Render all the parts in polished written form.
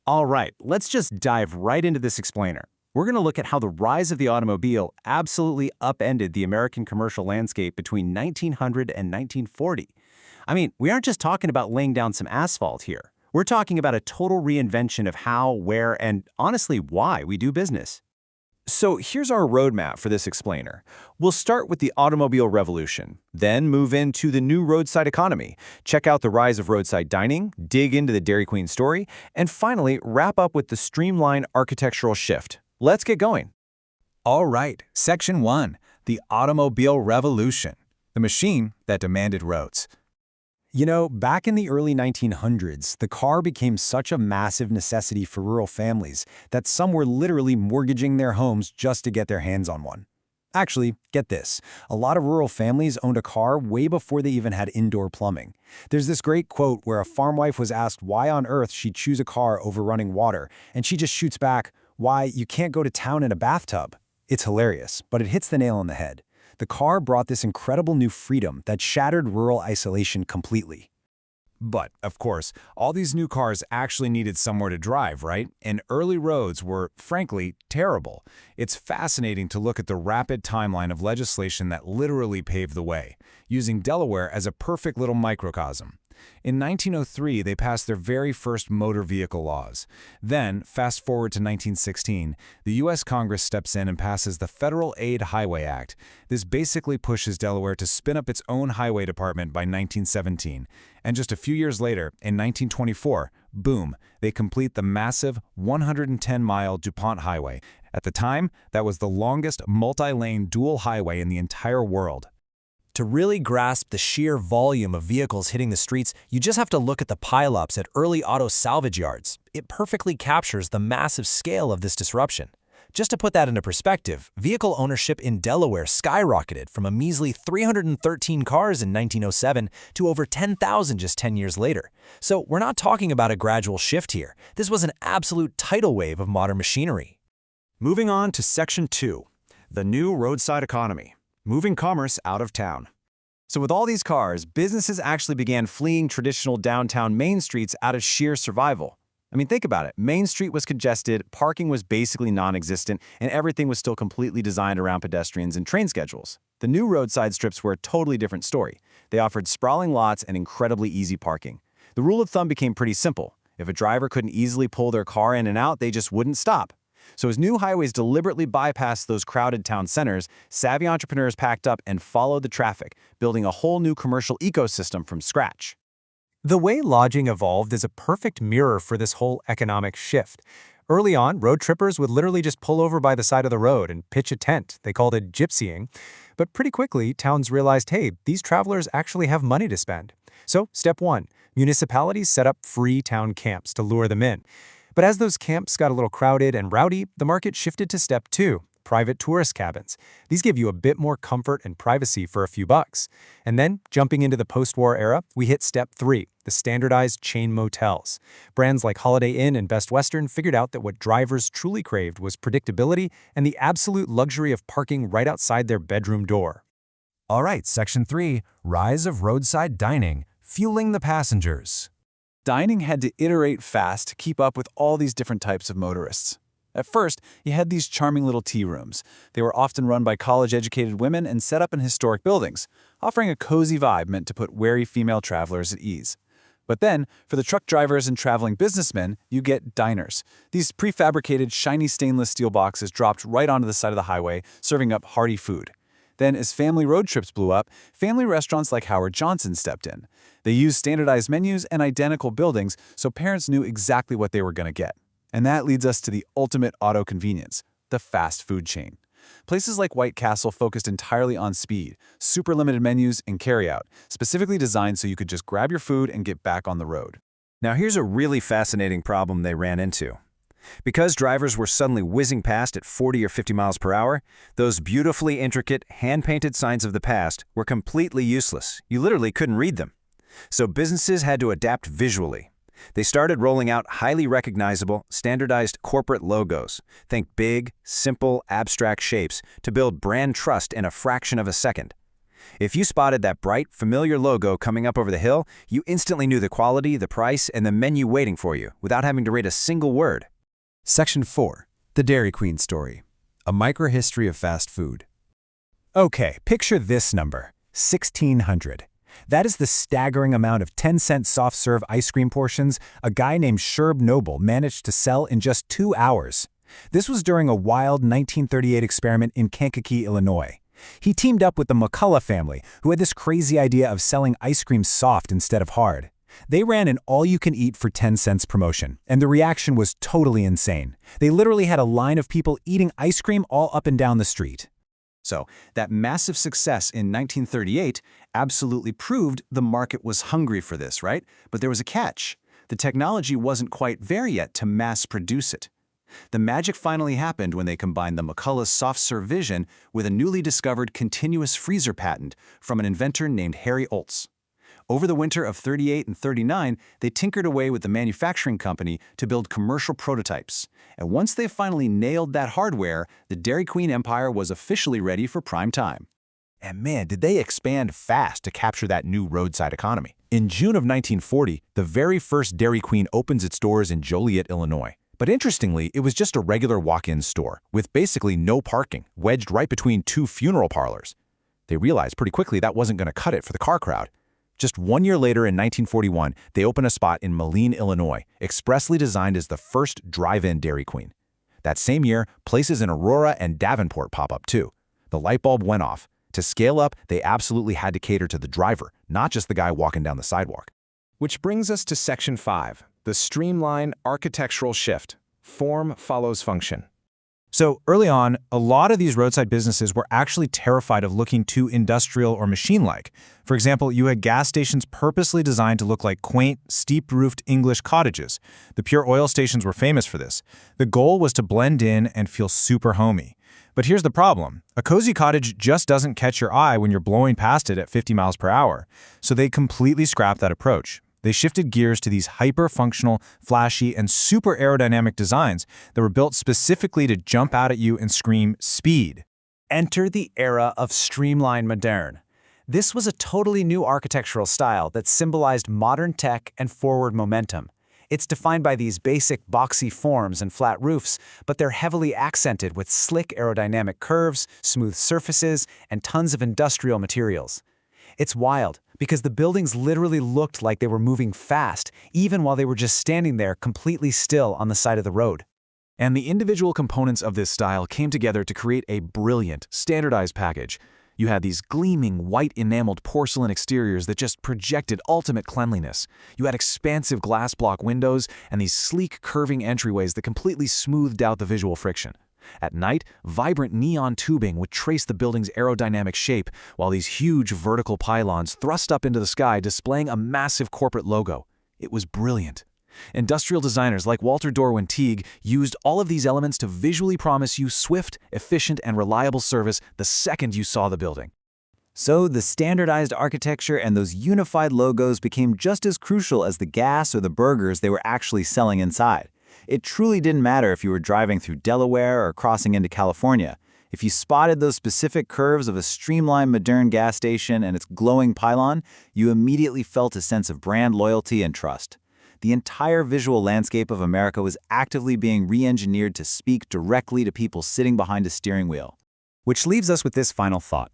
All right, let's just dive right into this explainer. We're going to look at how the rise of the automobile absolutely upended the American commercial landscape between 1900 and 1940. I mean, we aren't just talking about laying down some asphalt here. We're talking about a total reinvention of how, where, and honestly why we do business. So here's our roadmap for this explainer. We'll start with the automobile revolution, then move into the new roadside economy, check out the rise of roadside dining, dig into the Dairy Queen story, and finally wrap up with the streamlined architectural shift. Let's get going. All right, Section 1, the automobile revolution, the machine that demanded roads. You know, back in the early 1900s, the car became such a massive necessity for rural families that some were literally mortgaging their homes just to get their hands on one. Actually, get this, a lot of rural families owned a car way before they even had indoor plumbing. There's this great quote where a farm wife was asked why on earth she'd choose a car over running water, and she just shoots back, "Why, you can't go to town in a bathtub." It's hilarious, but it hits the nail on the head. The car brought this incredible new freedom that shattered rural isolation completely. But, of course, all these new cars actually needed somewhere to drive, right? And early roads were, frankly, terrible. It's fascinating to look at the rapid timeline of legislation that literally paved the way, using Delaware as a perfect little microcosm. In 1903, they passed their very first motor vehicle laws. Then, fast forward to 1916, the U.S. Congress steps in and passes the Federal Aid Highway Act. This basically pushes Delaware to spin up its own highway department by 1917. And just a few years later, in 1924, boom, they complete the massive 110-mile DuPont Highway. At the time, that was the longest multi-lane dual highway in the entire world. To really grasp the sheer volume of vehicles hitting the streets, you just have to look at the pileups at early auto salvage yards. It perfectly captures the massive scale of this disruption. Just to put that into perspective, vehicle ownership in Delaware skyrocketed from a measly 313 cars in 1907 to over 10,000 just 10 years later. So we're not talking about a gradual shift here. This was an absolute tidal wave of modern machinery. Moving on to Section 2, the new roadside economy. Moving commerce out of town. So with all these cars, businesses actually began fleeing traditional downtown main streets out of sheer survival. I mean, think about it. Main Street was congested, parking was basically non-existent, and everything was still completely designed around pedestrians and train schedules. The new roadside strips were a totally different story. They offered sprawling lots and incredibly easy parking. The rule of thumb became pretty simple. If a driver couldn't easily pull their car in and out, they just wouldn't stop. So as new highways deliberately bypassed those crowded town centers, savvy entrepreneurs packed up and followed the traffic, building a whole new commercial ecosystem from scratch. The way lodging evolved is a perfect mirror for this whole economic shift. Early on, road trippers would literally just pull over by the side of the road and pitch a tent. They called it gypsying. But pretty quickly, towns realized, hey, these travelers actually have money to spend. So, step 1, municipalities set up free town camps to lure them in. But as those camps got a little crowded and rowdy, the market shifted to step 2, private tourist cabins. These give you a bit more comfort and privacy for a few bucks. And then, jumping into the post-war era, we hit step 3, the standardized chain motels. Brands like Holiday Inn and Best Western figured out that what drivers truly craved was predictability and the absolute luxury of parking right outside their bedroom door. All right, Section 3, rise of roadside dining, fueling the passengers. Dining had to iterate fast to keep up with all these different types of motorists. At first, you had these charming little tea rooms. They were often run by college-educated women and set up in historic buildings, offering a cozy vibe meant to put wary female travelers at ease. But then, for the truck drivers and traveling businessmen, you get diners. These prefabricated, shiny stainless steel boxes dropped right onto the side of the highway, serving up hearty food. Then, as family road trips blew up, family restaurants like Howard Johnson stepped in. They used standardized menus and identical buildings so parents knew exactly what they were going to get. And that leads us to the ultimate auto convenience, the fast food chain. Places like White Castle focused entirely on speed, super limited menus, and carryout, specifically designed so you could just grab your food and get back on the road. Now here's a really fascinating problem they ran into. Because drivers were suddenly whizzing past at 40 or 50 miles per hour, those beautifully intricate, hand-painted signs of the past were completely useless. You literally couldn't read them. So businesses had to adapt visually. They started rolling out highly recognizable, standardized corporate logos. Think big, simple, abstract shapes to build brand trust in a fraction of a second. If you spotted that bright, familiar logo coming up over the hill, you instantly knew the quality, the price, and the menu waiting for you, without having to read a single word. Section 4. The Dairy Queen Story. A Microhistory of Fast Food. Okay, picture this number, 1,600. That is the staggering amount of 10-cent soft serve ice cream portions a guy named Sherb Noble managed to sell in just 2 hours. This was during a wild 1938 experiment in Kankakee, Illinois. He teamed up with the McCullough family, who had this crazy idea of selling ice cream soft instead of hard. They ran an all-you-can-eat for 10 cents promotion, and the reaction was totally insane. They literally had a line of people eating ice cream all up and down the street. So, that massive success in 1938 absolutely proved the market was hungry for this, right? But there was a catch. The technology wasn't quite there yet to mass produce it. The magic finally happened when they combined the McCullough's soft serve vision with a newly discovered continuous freezer patent from an inventor named Harry Oltz. Over the winter of 38 and 39, they tinkered away with the manufacturing company to build commercial prototypes. And once they finally nailed that hardware, the Dairy Queen empire was officially ready for prime time. And man, did they expand fast to capture that new roadside economy. In June of 1940, the very first Dairy Queen opens its doors in Joliet, Illinois. But interestingly, it was just a regular walk-in store, with basically no parking, wedged right between 2 funeral parlors. They realized pretty quickly that wasn't going to cut it for the car crowd. Just 1 year later, in 1941, they opened a spot in Moline, Illinois, expressly designed as the first drive-in Dairy Queen. That same year, places in Aurora and Davenport pop up too. The light bulb went off. To scale up, they absolutely had to cater to the driver, not just the guy walking down the sidewalk. Which brings us to Section 5, the streamline architectural shift. Form follows function. So early on, a lot of these roadside businesses were actually terrified of looking too industrial or machine-like. For example, you had gas stations purposely designed to look like quaint, steep-roofed English cottages. The Pure Oil stations were famous for this. The goal was to blend in and feel super homey. But here's the problem. A cozy cottage just doesn't catch your eye when you're blowing past it at 50 miles per hour. So they completely scrapped that approach. They shifted gears to these hyper-functional, flashy, and super aerodynamic designs that were built specifically to jump out at you and scream speed. Enter the era of streamlined moderne. This was a totally new architectural style that symbolized modern tech and forward momentum. It's defined by these basic boxy forms and flat roofs, but they're heavily accented with slick aerodynamic curves, smooth surfaces, and tons of industrial materials. It's wild, because the buildings literally looked like they were moving fast, even while they were just standing there completely still on the side of the road. And the individual components of this style came together to create a brilliant, standardized package. You had these gleaming, white enameled porcelain exteriors that just projected ultimate cleanliness. You had expansive glass block windows and these sleek, curving entryways that completely smoothed out the visual friction. At night, vibrant neon tubing would trace the building's aerodynamic shape, while these huge vertical pylons thrust up into the sky, displaying a massive corporate logo. It was brilliant. Industrial designers like Walter Dorwin Teague used all of these elements to visually promise you swift, efficient, and reliable service the second you saw the building. So the standardized architecture and those unified logos became just as crucial as the gas or the burgers they were actually selling inside. It truly didn't matter if you were driving through Delaware or crossing into California. If you spotted those specific curves of a streamlined modern gas station and its glowing pylon, you immediately felt a sense of brand loyalty and trust. The entire visual landscape of America was actively being re-engineered to speak directly to people sitting behind a steering wheel. Which leaves us with this final thought.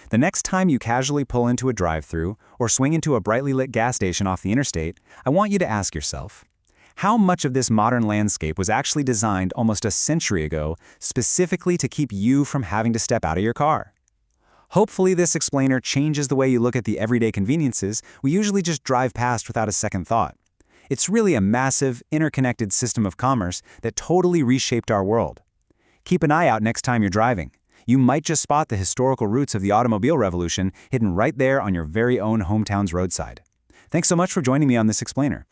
The next time you casually pull into a drive-thru or swing into a brightly lit gas station off the interstate, I want you to ask yourself, how much of this modern landscape was actually designed almost a century ago specifically to keep you from having to step out of your car? Hopefully this explainer changes the way you look at the everyday conveniences we usually just drive past without a second thought. It's really a massive, interconnected system of commerce that totally reshaped our world. Keep an eye out next time you're driving. You might just spot the historical roots of the automobile revolution hidden right there on your very own hometown's roadside. Thanks so much for joining me on this explainer.